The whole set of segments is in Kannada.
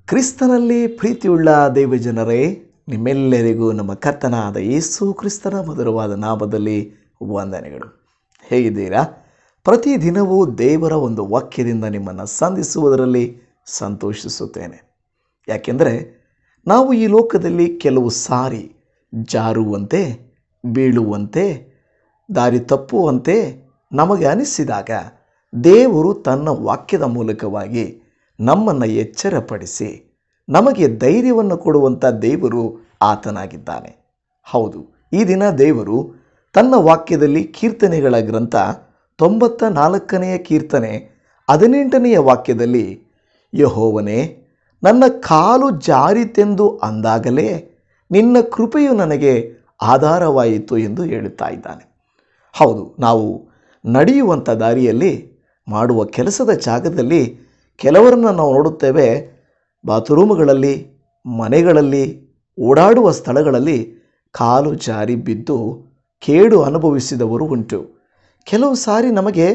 ಕ್ರಿಸ್ತನಲ್ಲಿ ಪ್ರೀತಿಯುಳ್ಳ ದೈವಜನರೇ, ನಿಮ್ಮೆಲ್ಲರಿಗೂ ನಮ್ಮ ಕರ್ತನಾದ ಯೇಸು ಕ್ರಿಸ್ತನ ಮಧುರವಾದ ನಾಮದಲ್ಲಿ ವಂದನೆಗಳು. ಹೇಗಿದ್ದೀರಾ? ಪ್ರತಿದಿನವೂ ದೇವರ ಒಂದು ವಾಕ್ಯದಿಂದ ನಿಮ್ಮನ್ನು ಸಂಧಿಸುವುದರಲ್ಲಿ ಸಂತೋಷಿಸುತ್ತೇನೆ. ಯಾಕೆಂದರೆ ನಾವು ಈ ಲೋಕದಲ್ಲಿ ಕೆಲವು ಸಾರಿ ಜಾರುವಂತೆ, ಬೀಳುವಂತೆ, ದಾರಿ ತಪ್ಪುವಂತೆ ನಮಗೆ ಅನಿಸಿದಾಗ ದೇವರು ತನ್ನ ವಾಕ್ಯದ ಮೂಲಕವಾಗಿ ನಮ್ಮನ್ನು ಎಚ್ಚರಪಡಿಸಿ ನಮಗೆ ಧೈರ್ಯವನ್ನು ಕೊಡುವಂಥ ದೇವರು ಆತನಾಗಿದ್ದಾನೆ. ಹೌದು, ಈ ದಿನ ದೇವರು ತನ್ನ ವಾಕ್ಯದಲ್ಲಿ ಕೀರ್ತನೆಗಳ ಗ್ರಂಥ 94ನೇ ಕೀರ್ತನೆ 18ನೇ ವಾಕ್ಯದಲ್ಲಿ, ಯೆಹೋವನೇ, ನನ್ನ ಕಾಲು ಜಾರಿತೆಂದು ಅಂದಾಗಲೇ ನಿನ್ನ ಕೃಪೆಯು ನನಗೆ ಆಧಾರವಾಯಿತು ಎಂದು ಹೇಳುತ್ತಾ ಇದ್ದಾನೆ. ಹೌದು, ನಾವು ನಡೆಯುವಂಥ ದಾರಿಯಲ್ಲಿ, ಮಾಡುವ ಕೆಲಸದ ಜಾಗದಲ್ಲಿ ಕೆಲವರನ್ನು ನಾವು ನೋಡುತ್ತೇವೆ. ಬಾತ್ರೂಮ್ಗಳಲ್ಲಿ, ಮನೆಗಳಲ್ಲಿ, ಓಡಾಡುವ ಸ್ಥಳಗಳಲ್ಲಿ ಕಾಲು ಜಾರಿ ಬಿದ್ದು ಕೇಡು ಅನುಭವಿಸಿದವರು ಉಂಟು. ಕೆಲವು ಸಾರಿ ನಮಗೆ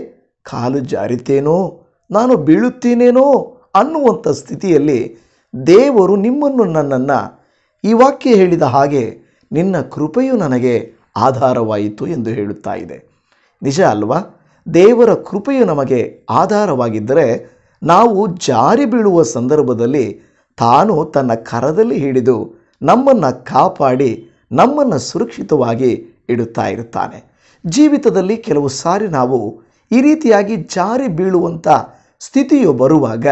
ಕಾಲು ಜಾರಿತೇನೋ, ನಾನು ಬೀಳುತ್ತೇನೇನೋ ಅನ್ನುವಂಥ ಸ್ಥಿತಿಯಲ್ಲಿ ದೇವರು ನಿಮ್ಮನ್ನು, ನನ್ನನ್ನು ಈ ವಾಕ್ಯ ಹೇಳಿದ ಹಾಗೆ ನಿನ್ನ ಕೃಪೆಯು ನನಗೆ ಆಧಾರವಾಯಿತು ಎಂದು ಹೇಳುತ್ತಾ ಇದೆ. ನಿಜ ಅಲ್ವಾ? ದೇವರ ಕೃಪೆಯು ನಮಗೆ ಆಧಾರವಾಗಿದ್ದರೆ ನಾವು ಜಾರಿ ಬೀಳುವ ಸಂದರ್ಭದಲ್ಲಿ ತಾನು ತನ್ನ ಕರದಲ್ಲಿ ಹಿಡಿದು ನಮ್ಮನ್ನು ಕಾಪಾಡಿ ನಮ್ಮನ್ನು ಸುರಕ್ಷಿತವಾಗಿ ಇಡುತ್ತಾ ಇರುತ್ತಾನೆ. ಜೀವಿತದಲ್ಲಿ ಕೆಲವು ಸಾರಿ ನಾವು ಈ ರೀತಿಯಾಗಿ ಜಾರಿ ಬೀಳುವಂಥ ಸ್ಥಿತಿಯು ಬರುವಾಗ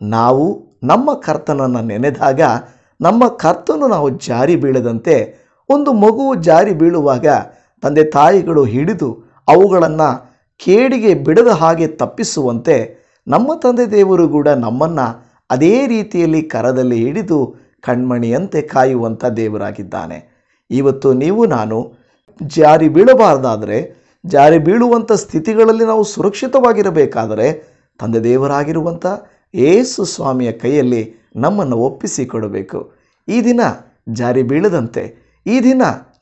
ನಾವು ನಮ್ಮ ಕರ್ತನನ್ನು ನೆನೆದಾಗ ನಮ್ಮ ಕರ್ತನು ನಾವು ಜಾರಿ ಬೀಳದಂತೆ, ಒಂದು ಮಗು ಜಾರಿ ಬೀಳುವಾಗ ತಂದೆ ತಾಯಿಗಳು ಹಿಡಿದು ಅವುಗಳನ್ನು ಕೇಡಿಗೆ ಬಿಡದ ಹಾಗೆ ತಪ್ಪಿಸುವಂತೆ ನಮ್ಮ ತಂದೆ ದೇವರು ಕೂಡ ನಮ್ಮನ್ನು ಅದೇ ರೀತಿಯಲ್ಲಿ ಕರದಲ್ಲಿ ಹಿಡಿದು ಕಣ್ಮಣಿಯಂತೆ ಕಾಯುವಂಥ ದೇವರಾಗಿದ್ದಾನೆ. ಇವತ್ತು ನೀವು ನಾನು ಜಾರಿ ಬೀಳಬಾರ್ದಾದರೆ, ಜಾರಿ ಬೀಳುವಂಥ ಸ್ಥಿತಿಗಳಲ್ಲಿ ನಾವು ಸುರಕ್ಷಿತವಾಗಿರಬೇಕಾದರೆ ತಂದೆ ದೇವರಾಗಿರುವಂಥ ಯೇಸು ಸ್ವಾಮಿಯ ಕೈಯಲ್ಲಿ ನಮ್ಮನ್ನು ಒಪ್ಪಿಸಿಕೊಡಬೇಕು. ಈ ದಿನ ಜಾರಿ ಬೀಳದಂತೆ, ಈ ದಿನ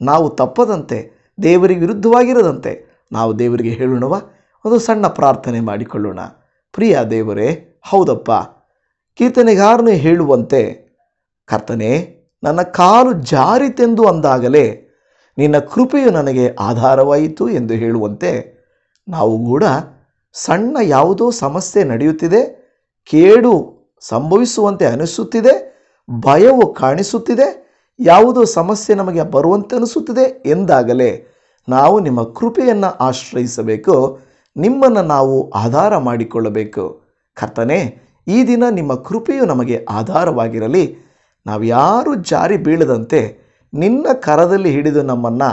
ನಾವು ತಪ್ಪದಂತೆ, ದೇವರಿಗೆ ವಿರುದ್ಧವಾಗಿರದಂತೆ ನಾವು ದೇವರಿಗೆ ಹೇಳೋಣವ. ಒಂದು ಸಣ್ಣ ಪ್ರಾರ್ಥನೆ ಮಾಡಿಕೊಳ್ಳೋಣ. ಪ್ರಿಯ ದೇವರೇ, ಹೌದಪ್ಪ, ಕೀರ್ತನೆಗಾರನು ಹೇಳುವಂತೆ, ಕರ್ತನೇ, ನನ್ನ ಕಾಲು ಜಾರಿತೆಂದು ಅಂದಾಗಲೇ ನಿನ್ನ ಕೃಪೆಯು ನನಗೆ ಆಧಾರವಾಯಿತು ಎಂದು ಹೇಳುವಂತೆ ನಾವು ಕೂಡ ಸಣ್ಣ ಯಾವುದೋ ಸಮಸ್ಯೆ ನಡೆಯುತ್ತಿದೆ, ಕೇಡು ಸಂಭವಿಸುವಂತೆ ಅನಿಸುತ್ತಿದೆ, ಭಯವು ಕಾಣಿಸುತ್ತಿದೆ, ಯಾವುದೋ ಸಮಸ್ಯೆ ನಮಗೆ ಬರುವಂತೆ ಅನಿಸುತ್ತಿದೆ ಎಂದಾಗಲೇ ನಾವು ನಿಮ್ಮ ಕೃಪೆಯನ್ನು ಆಶ್ರಯಿಸಬೇಕು, ನಿಮ್ಮನ್ನು ನಾವು ಆಧಾರ ಮಾಡಿಕೊಳ್ಳಬೇಕು. ಕರ್ತನೇ, ಈ ದಿನ ನಿಮ್ಮ ಕೃಪೆಯು ನಮಗೆ ಆಧಾರವಾಗಿರಲಿ. ನಾವು ಯಾರು ಜಾರಿ ಬೀಳದಂತೆ ನಿನ್ನ ಕರದಲ್ಲಿ ಹಿಡಿದು ನಮ್ಮನ್ನು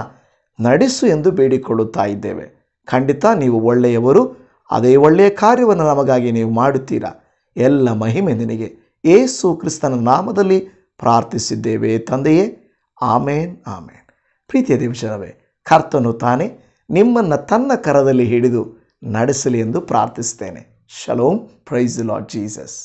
ನಡೆಸು ಎಂದು ಬೇಡಿಕೊಳ್ಳುತ್ತಾ ಇದ್ದೇವೆ. ಖಂಡಿತ ನೀವು ಒಳ್ಳೆಯವರು, ಅದೇ ಒಳ್ಳೆಯ ಕಾರ್ಯವನ್ನು ನಮಗಾಗಿ ನೀವು ಮಾಡುತ್ತೀರಾ. ಎಲ್ಲ ಮಹಿಮೆ ನಿನಗೆ. ಯೇಸು ಕ್ರಿಸ್ತನ ನಾಮದಲ್ಲಿ ಪ್ರಾರ್ಥಿಸಿದ್ದೇವೆ ತಂದೆಯೇ, ಆಮೇನ್, ಆಮೇನ್. ಪ್ರೀತಿಯ ದೇವಜನವೇ, ಕರ್ತನು ತಾನೇ ನಿಮ್ಮನ್ನು ತನ್ನ ಕರದಲ್ಲಿ ಹಿಡಿದು ನಡೆಸಲಿ ಎಂದು ಪ್ರಾರ್ಥಿಸ್ತೇನೆ. Shalom. Praise the Lord Jesus.